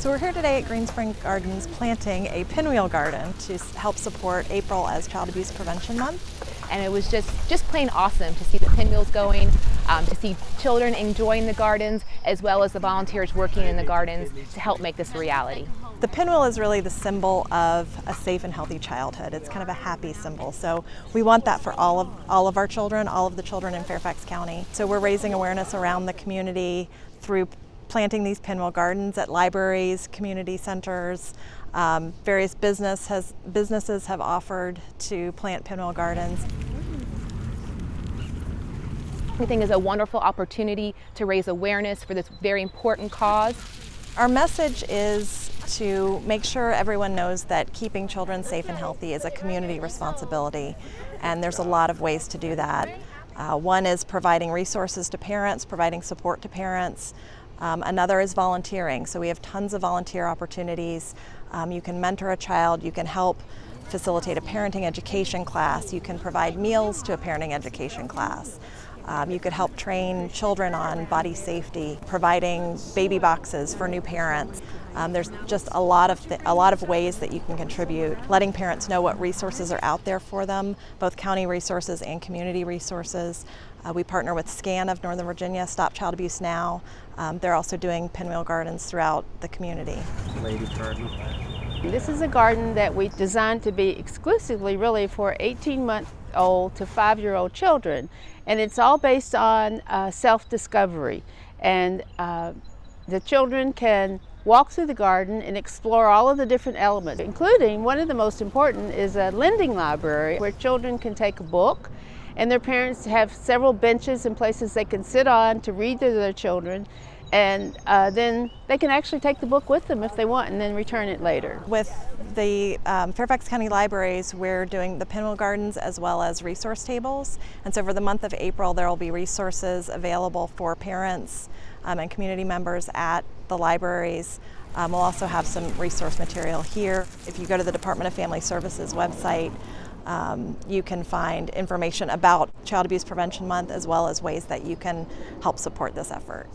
So we're here today at Green Spring Gardens planting a pinwheel garden to help support April as Child Abuse Prevention Month. And it was just plain awesome to see the pinwheels going, to see children enjoying the gardens, as well as the volunteers working in the gardens to help make this a reality. The pinwheel is really the symbol of a safe and healthy childhood. It's kind of a happy symbol. So we want that for all of our children, all of the children in Fairfax County. So we're raising awareness around the community through planting these pinwheel gardens at libraries, community centers. Various businesses have offered to plant pinwheel gardens. We think it's a wonderful opportunity to raise awareness for this very important cause. Our message is to make sure everyone knows that keeping children safe and healthy is a community responsibility, and there's a lot of ways to do that. One is providing resources to parents, providing support to parents. Another is volunteering, so we have tons of volunteer opportunities. You can mentor a child, you can help facilitate a parenting education class, you can provide meals to a parenting education class. You could help train children on body safety, providing baby boxes for new parents. There's just a lot of ways that you can contribute, letting parents know what resources are out there for them, both county resources and community resources. We partner with SCAN of Northern Virginia, Stop Child Abuse Now. They're also doing pinwheel gardens throughout the community. Ladies garden. This is a garden that we designed to be exclusively really for 18-month-old to 5-year-old children. And it's all based on self-discovery. And the children can walk through the garden and explore all of the different elements, including one of the most important is a lending library where children can take a book and their parents have several benches and places they can sit on to read to their children. And then they can actually take the book with them if they want and then return it later. With the Fairfax County Libraries, we're doing the pinwheel gardens as well as resource tables. And so for the month of April, there will be resources available for parents and community members at the libraries. We'll also have some resource material here. If you go to the Department of Family Services website, you can find information about Child Abuse Prevention Month as well as ways that you can help support this effort.